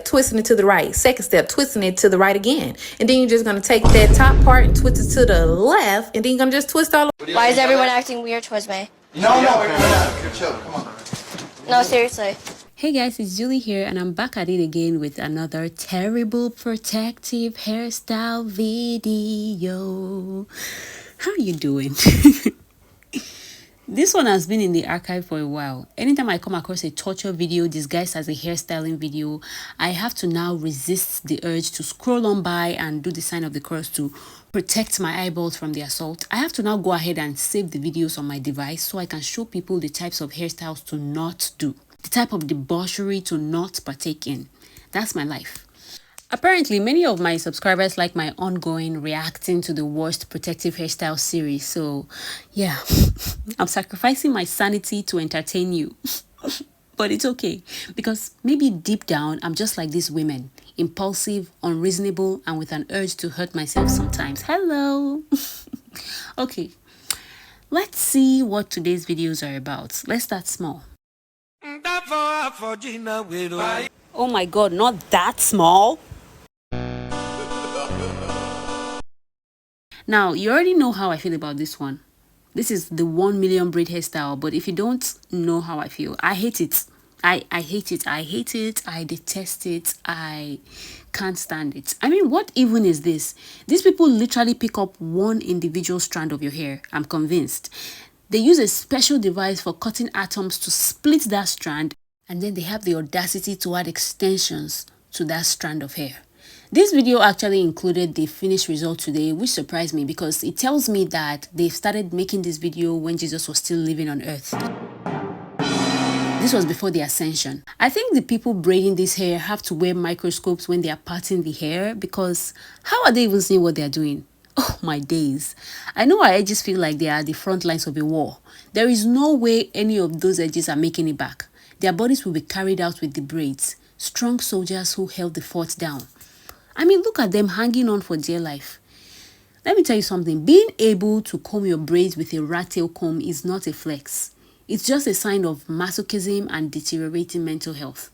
twisting it to the right. Second step, twisting it to the right again. And then you're just going to take that top part and twist it to the left. And then you're going to just twist all the way. Why is everyone acting weird towards me? No, you're chill. Come on. No, seriously. Hey guys, it's Julie here and I'm back at it again with another terrible protective hairstyle video. How are you doing? This one has been in the archive for a while. Anytime I come across a torture video disguised as a hairstyling video, I have to now resist the urge to scroll on by and do the sign of the cross to protect my eyeballs from the assault. I have to now go ahead and save the videos on my device so I can show people the types of hairstyles to not do, the type of debauchery to not partake in. That's my life. Apparently, many of my subscribers like my ongoing reacting to the worst protective hairstyle series. So, yeah, I'm sacrificing my sanity to entertain you. But it's okay, because maybe deep down, I'm just like these women. Impulsive, unreasonable, and with an urge to hurt myself sometimes. Hello! Okay, let's see what today's videos are about. Let's start small. Oh my god, not that small! Now, you already know how I feel about this one. This is the 1 million braid hairstyle, but if you don't know how I feel, I hate it. I hate it. I hate it. I detest it. I can't stand it. I mean, what even is this? These people literally pick up one individual strand of your hair. I'm convinced. They use a special device for cutting atoms to split that strand, and then they have the audacity to add extensions to that strand of hair. This video actually included the finished result today, which surprised me because it tells me that they started making this video when Jesus was still living on earth. This was before the ascension. I think the people braiding this hair have to wear microscopes when they are parting the hair, because how are they even seeing what they are doing? Oh my days. I know our edges feel like they are the front lines of a war. There is no way any of those edges are making it back. Their bodies will be carried out with the braids. Strong soldiers who held the fort down. I mean, look at them hanging on for dear life. Let me tell you something. Being able to comb your braids with a rat tail comb is not a flex. It's just a sign of masochism and deteriorating mental health.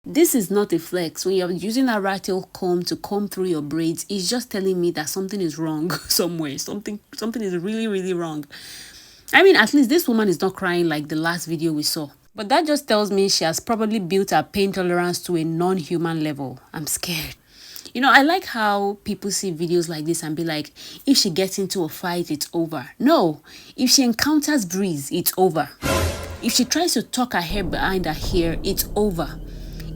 This is not a flex. When you're using a rat tail comb to comb through your braids, it's just telling me that something is wrong somewhere. Something is really, really wrong. I mean, at least this woman is not crying like the last video we saw. But that just tells me she has probably built her pain tolerance to a non-human level. I'm scared. You know, I like how people see videos like this and be like, if she gets into a fight, it's over. No, if she encounters breeze, it's over. If she tries to tuck her hair behind her hair, it's over.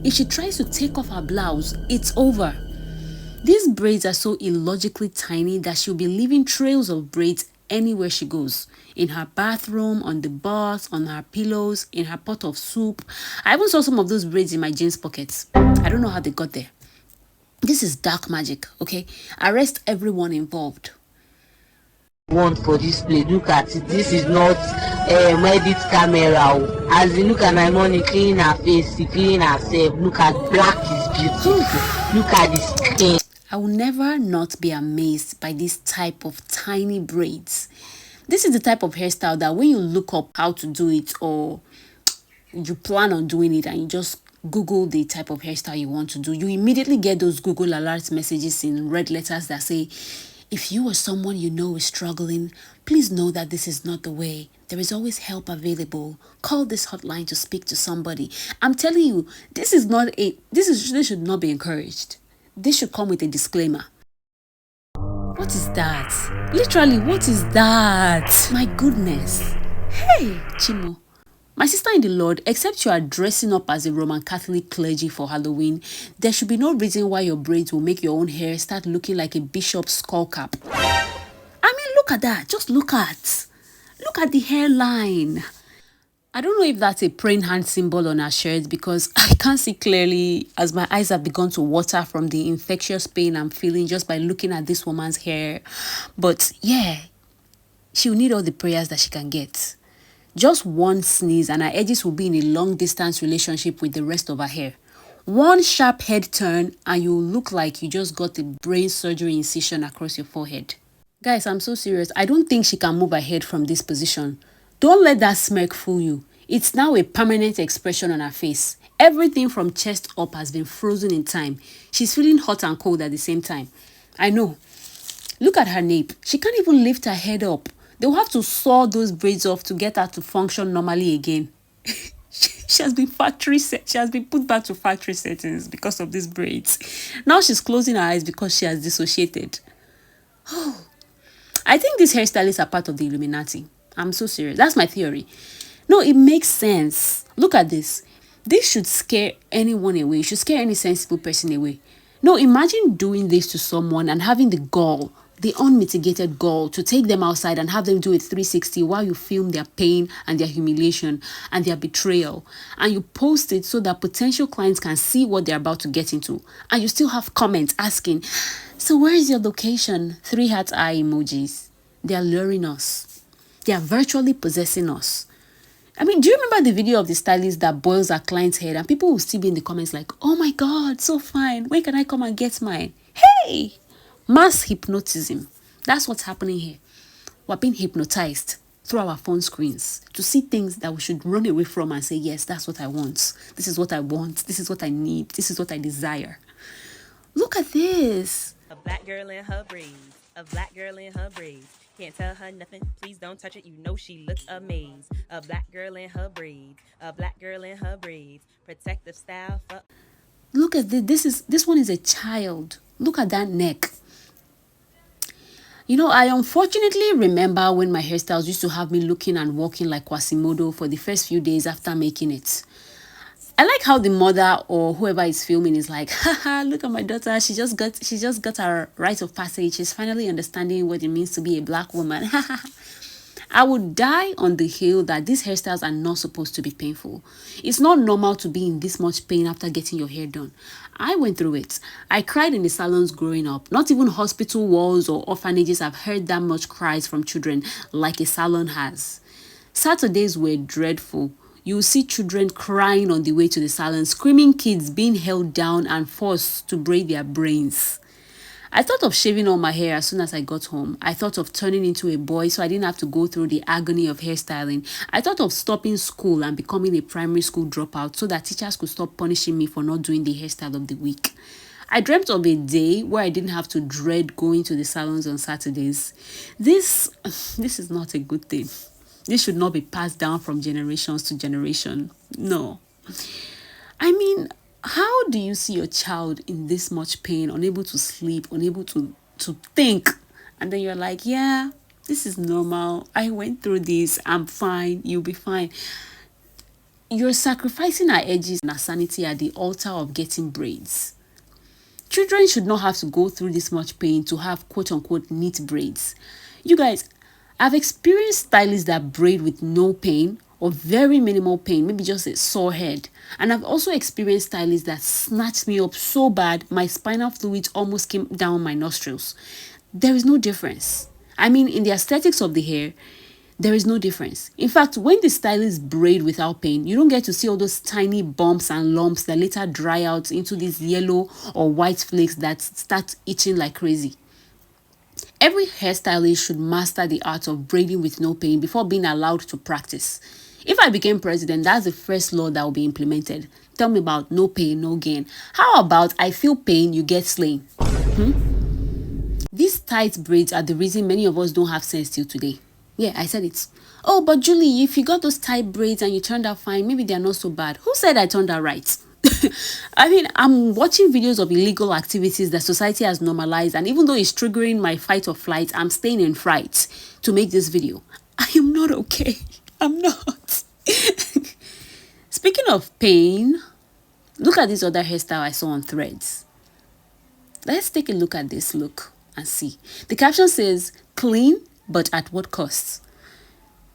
If she tries to take off her blouse, it's over. These braids are so illogically tiny that she'll be leaving trails of braids anywhere she goes. In her bathroom, on the bus, on her pillows, in her pot of soup. I even saw some of those braids in my jeans pockets. I don't know how they got there. This is dark magic, okay? Arrest everyone involved. Want for this play, look at it. This is not edit camera. As you look at my money, clean her face, clean herself. Look at black is beautiful. Look at this skin. I will never not be amazed by this type of tiny braids. This is the type of hairstyle that when you look up how to do it, or you plan on doing it and you just Google the type of hairstyle you want to do, you immediately get those Google alert messages in red letters that say, if you or someone you know is struggling, please know that this is not the way. There is always help available. Call this hotline to speak to somebody. I'm telling you, this should not be encouraged. This should come with a disclaimer. What is that? Literally, what is that? My goodness. Hey, Chimo. My sister in the Lord, except you are dressing up as a Roman Catholic clergy for Halloween, there should be no reason why your braids will make your own hair start looking like a bishop's skull cap. I mean, look at that. Just look at the hairline. I don't know if that's a praying hand symbol on her shirt because I can't see clearly as my eyes have begun to water from the infectious pain I'm feeling just by looking at this woman's hair. But yeah, she'll need all the prayers that she can get. Just one sneeze and her edges will be in a long-distance relationship with the rest of her hair. One sharp head turn and you'll look like you just got a brain surgery incision across your forehead. Guys, I'm so serious. I don't think she can move her head from this position. Don't let that smirk fool you. It's now a permanent expression on her face. Everything from chest up has been frozen in time. She's feeling hot and cold at the same time. I know. Look at her nape. She can't even lift her head up. They'll have to saw those braids off to get her to function normally again. She has been she has been put back to factory settings because of these braids. Now she's closing her eyes because she has dissociated. Oh, I think these hairstylists are part of the Illuminati. I'm so serious. That's my theory. No, it makes sense. Look at this. This should scare anyone away. It should scare any sensible person away. No, imagine doing this to someone and having the gall, the unmitigated gall, to take them outside and have them do a 360 while you film their pain and their humiliation and their betrayal. And you post it so that potential clients can see what they're about to get into. And you still have comments asking, so where is your location? 3 heart eye emojis. They are luring us. They are virtually possessing us. I mean, do you remember the video of the stylist that boils her client's head and people will still be in the comments like, oh my God, so fine. When can I come and get mine? Hey, mass hypnotism. That's what's happening here. We're being hypnotized through our phone screens to see things that we should run away from and say, yes, that's what I want. This is what I want. This is what I need. This is what I desire. Look at this. A black girl in her braids. A black girl in her braids. Can't tell her nothing, please don't touch it, you know she looks amazed. A black girl in her braids, a black girl in her braids. Protective style for... Look at this. This one is a child. Look at that neck. You know, I unfortunately remember when my hairstyles used to have me looking and walking like Quasimodo for the first few days after making it. I like how the mother or whoever is filming is like, haha, look at my daughter. She just got her rite of passage. She's finally understanding what it means to be a black woman. I would die on the hill that these hairstyles are not supposed to be painful. It's not normal to be in this much pain after getting your hair done. I went through it. I cried in the salons growing up. Not even hospital walls or orphanages have heard that much cries from children like a salon has. Saturdays were dreadful. You will see children crying on the way to the salon, screaming kids being held down and forced to braid their brains. I thought of shaving all my hair as soon as I got home. I thought of turning into a boy so I didn't have to go through the agony of hairstyling. I thought of stopping school and becoming a primary school dropout so that teachers could stop punishing me for not doing the hairstyle of the week. I dreamt of a day where I didn't have to dread going to the salons on Saturdays. This is not a good thing. This should not be passed down from generations to generation. No. I mean, how do you see your child in this much pain, unable to sleep, unable to think? And then you're like, yeah, this is normal. I went through this. I'm fine. You'll be fine. You're sacrificing our edges and our sanity at the altar of getting braids. Children should not have to go through this much pain to have quote-unquote neat braids. You guys, I've experienced stylists that braid with no pain or very minimal pain, maybe just a sore head. And I've also experienced stylists that snatched me up so bad, my spinal fluid almost came down my nostrils. There is no difference. I mean, in the aesthetics of the hair, there is no difference. In fact, when the stylists braid without pain, you don't get to see all those tiny bumps and lumps that later dry out into these yellow or white flakes that start itching like crazy. Every hairstylist should master the art of braiding with no pain before being allowed to practice. If I became president, that's the first law that will be implemented. Tell me about no pain, no gain. How about I feel pain, you get slain? These tight braids are the reason many of us don't have sense till today. Yeah, I said it. Oh, but Julie, if you got those tight braids and you turned out fine, maybe they're not so bad. Who said I turned out right? I mean, I'm watching videos of illegal activities that society has normalized, and even though it's triggering my fight or flight, I'm staying in fright to make this video. I am not okay. I'm not. Speaking of pain, look at this other hairstyle I saw on Threads. Let's take a look at this look and see. The caption says, clean, but at what cost?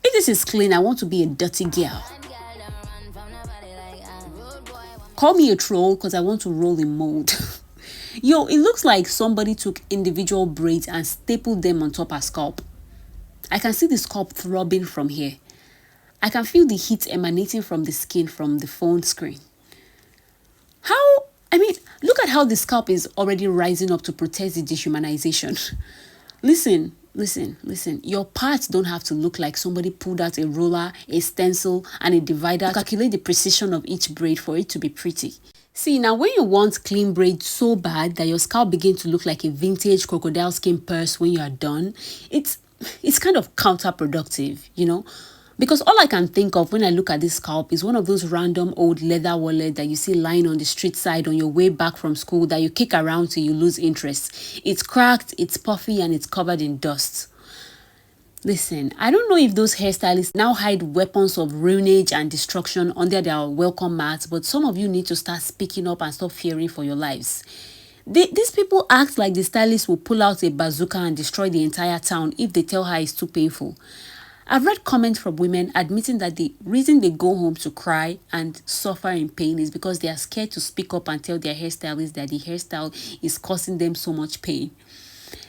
If this is clean, I want to be a dirty girl. Call me a troll because I want to roll in mold. Yo, it looks like somebody took individual braids and stapled them on top of her scalp. I can see the scalp throbbing from here. I can feel the heat emanating from the skin from the phone screen. Look at how the scalp is already rising up to protest the dehumanization. Listen, Listen, your parts don't have to look like somebody pulled out a roller, a stencil, and a divider to calculate the precision of each braid for it to be pretty. See, now when you want clean braids so bad that your scalp begins to look like a vintage crocodile skin purse when you are done, it's kind of counterproductive, you know? Because all I can think of when I look at this scalp is one of those random old leather wallet that you see lying on the street side on your way back from school that you kick around till you lose interest. It's cracked, it's puffy, and it's covered in dust. Listen, I don't know if those hairstylists now hide weapons of ruinage and destruction under their welcome mats, but some of you need to start speaking up and stop fearing for your lives. These people act like the stylist will pull out a bazooka and destroy the entire town if they tell her it's too painful. I've read comments from women admitting that the reason they go home to cry and suffer in pain is because they are scared to speak up and tell their hairstylist that the hairstyle is causing them so much pain.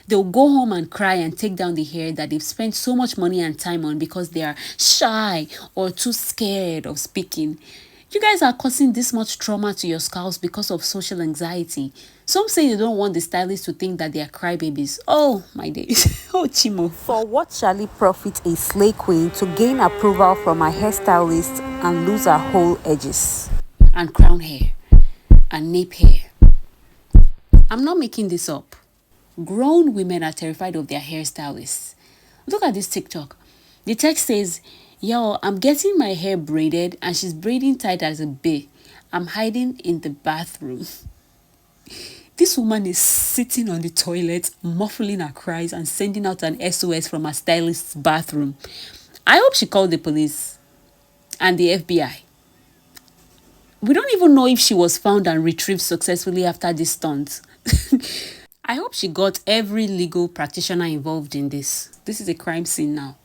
They'll go home and cry and take down the hair that they've spent so much money and time on because they are shy or too scared of speaking. You guys are causing this much trauma to your scalps because of social anxiety. Some say they don't want the stylist to think that they are crybabies. Oh, my days. Oh, Chimo. For what shall it profit a slay queen to gain approval from a hairstylist and lose her whole edges? And crown hair. And nape hair. I'm not making this up. Grown women are terrified of their hairstylists. Look at this TikTok. The text says, "Yo, I'm getting my hair braided and she's braiding tight as a bee. I'm hiding in the bathroom." This woman is sitting on the toilet, muffling her cries and sending out an SOS from her stylist's bathroom. I hope she called the police and the FBI. We don't even know if she was found and retrieved successfully after this stunt. I hope she got every legal practitioner involved in this. This is a crime scene now.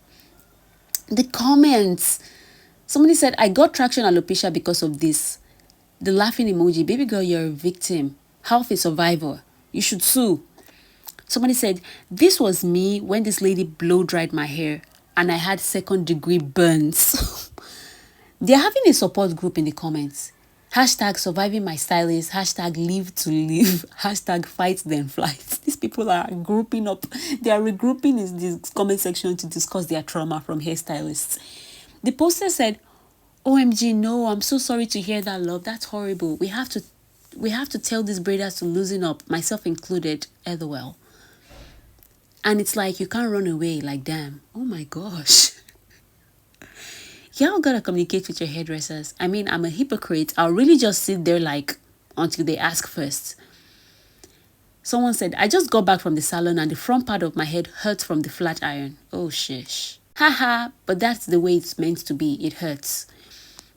The comments. Somebody said, "I got traction alopecia because of this." The laughing emoji. "Baby girl, you're a victim. Half a survivor. You should sue." Somebody said, "This was me when this lady blow dried my hair and I had 2nd-degree burns." They're having a support group in the comments. Hashtag surviving my stylist. Hashtag live to live. Hashtag fight then flight. These people are grouping up. They are regrouping in this comment section to discuss their trauma from hairstylists. The poster said, "OMG, no, I'm so sorry to hear that, love. That's horrible. We have to tell these braiders to loosen up, myself included, LOL." And it's like, you can't run away, like, damn. Oh my gosh. Y'all gotta communicate with your hairdressers. I mean, I'm a hypocrite. I'll really just sit there like until they ask first. Someone said, "I just got back from the salon and the front part of my head hurts from the flat iron." Oh, shish. Haha, but that's the way it's meant to be. It hurts.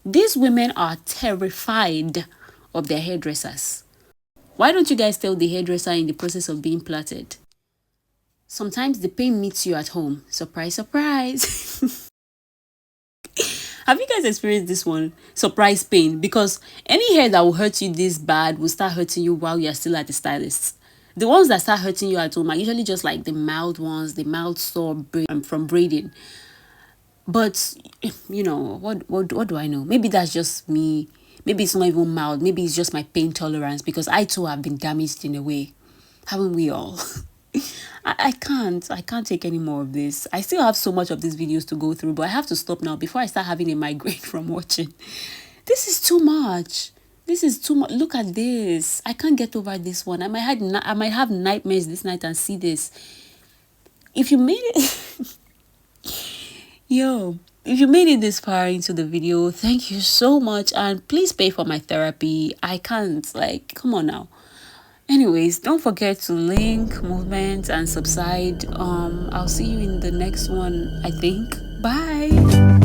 These women are terrified of their hairdressers. Why don't you guys tell the hairdresser in the process of being plaited? Sometimes the pain meets you at home. Surprise, surprise. Have you guys experienced this one? Surprise pain. Because any hair that will hurt you this bad will start hurting you while you're still at the stylist. The ones that start hurting you at home are usually just like the mild ones, the mild sore from braiding. But, you know, what do I know? Maybe that's just me. Maybe it's not even mild. Maybe it's just my pain tolerance because I too have been damaged in a way. Haven't we all? I can't take any more of this. I still have so much of these videos to go through, but I have to stop now before I start having a migraine from watching. This is too much. This is too much. Look at this. I can't get over this one. I might have nightmares this night and see this. If you made it... Yo, if you made it this far into the video, thank you so much. And please pay for my therapy. I can't. Like, come on now. Anyways, don't forget to link, movement, and subside. I'll see you in the next one, I think. Bye.